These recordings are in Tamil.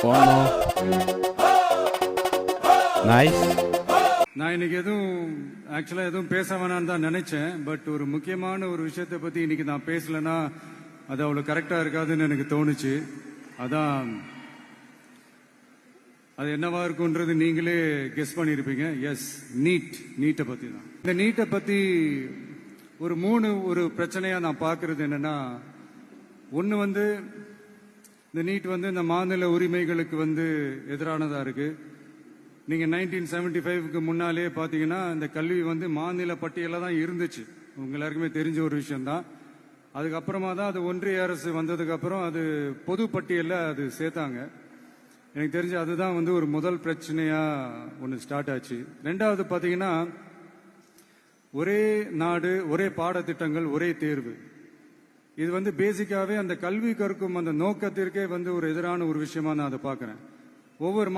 One more. Nice. நான் இன்னைக்கு எதுவும் பேச வேணான்னு தான் நினைச்சேன். பட் ஒரு முக்கியமான ஒரு விஷயத்தை பத்தி இன்னைக்கு நான் பேசலன்னா அது அவ்வளவு கரெக்டா இருக்காதுன்னு எனக்கு தோணுச்சு. அதான் அது என்னவா இருக்கும்ன்றது நீங்களே கெஸ் பண்ணிருப்பீங்க. எஸ், நீட்டை பத்தி தான். இந்த நீட்டை பத்தி ஒரு பிரச்சனையா நான் பாக்குறது என்னன்னா, ஒன்னு இந்த நீட் இந்த மாநில உரிமைகளுக்கு எதிரானதா இருக்கு. நீங்க 1975க்கு முன்னாலே பாத்தீங்கன்னா இந்த கல்வி மாநில பட்டியல தான் இருந்துச்சு. உங்க எல்லாருக்குமே தெரிஞ்ச ஒரு விஷயம் தான். அதுக்கப்புறமா தான் அது ஒன்றிய அரசு வந்ததுக்கு அப்புறம் அது பொது பட்டியல்ல அது சேர்த்தாங்க. எனக்கு தெரிஞ்சு அதுதான் ஒரு முதல் பிரச்சனையா ஒன்று ஸ்டார்ட் ஆச்சு. ரெண்டாவது பாத்தீங்கன்னா, ஒரே நாடு, ஒரே பாடத்திட்டங்கள், ஒரே தேர்வு. இது பேசிக்காவே அந்த கல்வி கற்கும் அந்த நோக்கத்திற்கே ஒரு எதிரான ஒரு விஷயமா நான் அதை பாக்குறேன். ஒவ்வொரு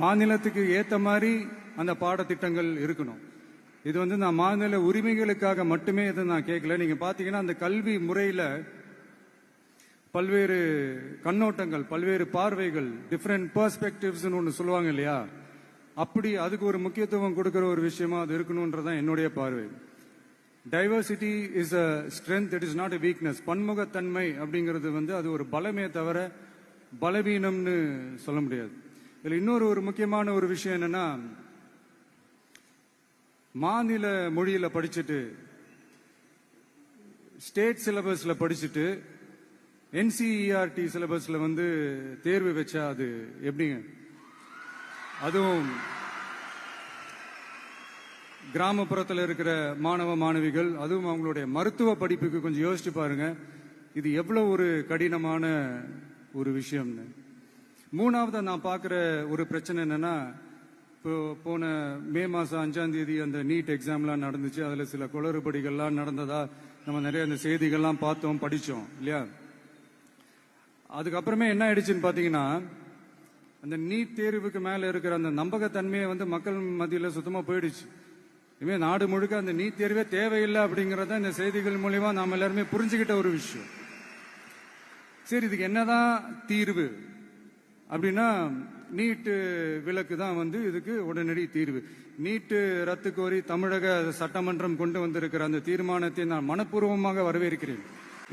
மாநிலத்துக்கு ஏத்த மாதிரி அந்த பாடத்திட்டங்கள் இருக்கணும். இது நான் மாநில உரிமைகளுக்காக மட்டுமே இதை நான் கேட்கல. நீங்க பாத்தீங்கன்னா அந்த கல்வி முறையில பல்வேறு கண்ணோட்டங்கள், பல்வேறு பார்வைகள், டிஃபரெண்ட் பெர்ஸ்பெக்டிவ்ஸ் ஒன்னு சொல்லுவாங்க இல்லையா, அப்படி அதுக்கு ஒரு முக்கியத்துவம் கொடுக்கிற ஒரு விஷயமா அது இருக்கணும்ன்றதான் என்னுடைய பார்வை. Diversity is a strength, it is not a weakness. பன்முகத்தன்மை அப்படிங்கிறது அது ஒரு பலமே தவிர பலவீனம்னு சொல்ல முடியாது. இதுல இன்னொரு முக்கியமான ஒரு விஷயம் என்னன்னா, மாநில மொழியில படிச்சுட்டு, ஸ்டேட் சிலபஸ்ல படிச்சுட்டு, NCERT சிலபஸ்ல தேர்வு வச்சா அது எப்படிங்க? அதுவும் கிராமப்புறத்தில் இருக்கிற மாணவ மாணவிகள், அதுவும் அவங்களுடைய மருத்துவ படிப்புக்கு கொஞ்சம் யோசிச்சு பாருங்க, இது எவ்வளவு ஒரு கடினமான ஒரு விஷயம்னு. மூணாவது நான் பார்க்கிற ஒரு பிரச்சனை என்னன்னா, இப்போ போன மே மாசம் 5ஆம் தேதி அந்த நீட் எக்ஸாம்லாம் நடந்துச்சு. அதுல சில குளறுபடிகள்லாம் நடந்ததா நம்ம நிறைய அந்த செய்திகள்லாம் பார்த்தோம், படிச்சோம் இல்லையா. அதுக்கப்புறமே என்ன ஆயிடுச்சுன்னு பாத்தீங்கன்னா, அந்த நீட் தேர்வுக்கு மேல இருக்கிற அந்த நம்பகத்தன்மையை மக்கள் மத்தியில சுத்தமா போயிடுச்சு. இனிமே நாடு முழுக்க அந்த நீட் தேர்வே தேவையில்லை அப்படிங்கறத இந்த செய்திகள் மூலமா நாம எல்லாருமே புரிஞ்சுக்கிட்ட ஒரு விஷயம். சரி, இதுக்கு என்னதான் தீர்வு அப்படின்னா, நீட்டு விலக்கு தான் இதுக்கு உடனடி தீர்வு. நீட்டு ரத்து கோரி தமிழக சட்டமன்றம் கொண்டு வந்திருக்கிற அந்த தீர்மானத்தை நான் மனப்பூர்வமாக வரவேற்கிறேன்.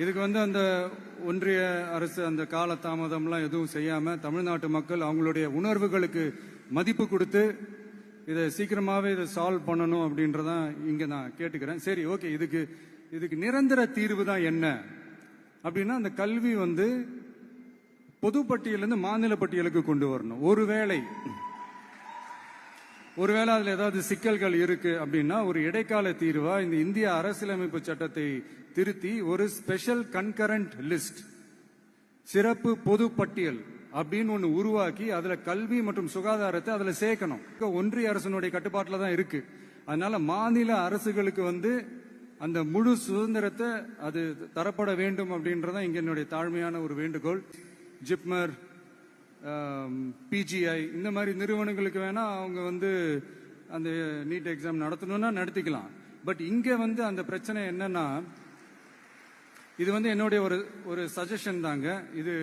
இதுக்கு அந்த ஒன்றிய அரசு அந்த கால தாமதம்லாம் எதுவும் செய்யாம தமிழ்நாட்டு மக்கள் அவங்களுடைய உணர்வுகளுக்கு மதிப்பு கொடுத்து இதை சீக்கிரமாவே இதை சால்வ் பண்ணணும் அப்படின்றதான் இங்க நான் கேட்டுக்கிறேன். சரி, ஓகே, இதுக்கு நிரந்தர தீர்வு தான் என்ன அப்படின்னா, அந்த கல்வி பொது பட்டியலிருந்து மாநில பட்டியலுக்கு கொண்டு வரணும். ஒருவேளை அதுல ஏதாவது சிக்கல்கள் இருக்கு அப்படின்னா ஒரு இடைக்கால தீர்வா இந்த இந்திய அரசியலமைப்பு சட்டத்தை திருத்தி ஒரு ஸ்பெஷல் கன்கரண்ட் லிஸ்ட், சிறப்பு பொது பட்டியல் அப்படின்னு ஒண்ணு உருவாக்கி அதுல கல்வி மற்றும் சுகாதாரத்தை அதுல சேர்க்கணும். ஒன்றிய அரசனுடைய கட்டுப்பாட்டுல தான் இருக்கு. அதனால மாநில அரசுகளுக்கு அந்த முழு சுதந்திரத்தை அது தரப்பட வேண்டும் அப்படின்றதான் இங்க என்னுடைய தாழ்மையான ஒரு வேண்டுகோள். ஜிப்மர், PGI இந்த மாதிரி நிறுவனங்களுக்கு வேணா அவங்க அந்த நீட் எக்ஸாம் நடத்தணும்னா நடத்திக்கலாம். பட் இங்க அந்த பிரச்சனை என்னன்னா, இது என்னுடைய ஒரு சஜஷன் தாங்க. இது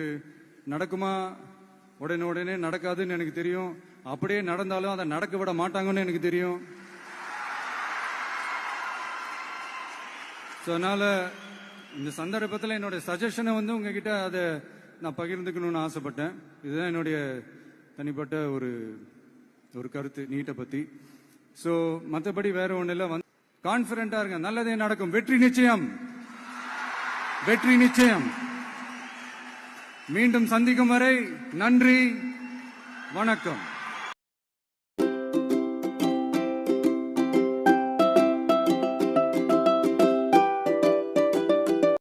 நடக்குமா? உடனே நடக்காதுன்னு எனக்கு தெரியும். அப்படியே நடந்தாலும் அதை நடக்க விட மாட்டாங்கன்னு எனக்கு தெரியும். அதனால இந்த சந்தர்ப்பத்தில் என்னுடைய சஜஷனை உங்ககிட்ட அதை நான் பகிர்ந்துக்கணும்னு ஆசைப்பட்டேன். இதுதான் என்னுடைய தனிப்பட்ட ஒரு கருத்து நீட்டை பத்தி. சோ மற்றபடி வேற ஒண்ணு இல்ல. கான்பிடண்டா இருங்க, நல்லதே நடக்கும். வெற்றி நிச்சயம், வெற்றி நிச்சயம். மீண்டும் சந்திக்கும் வரை நன்றி, வணக்கம்.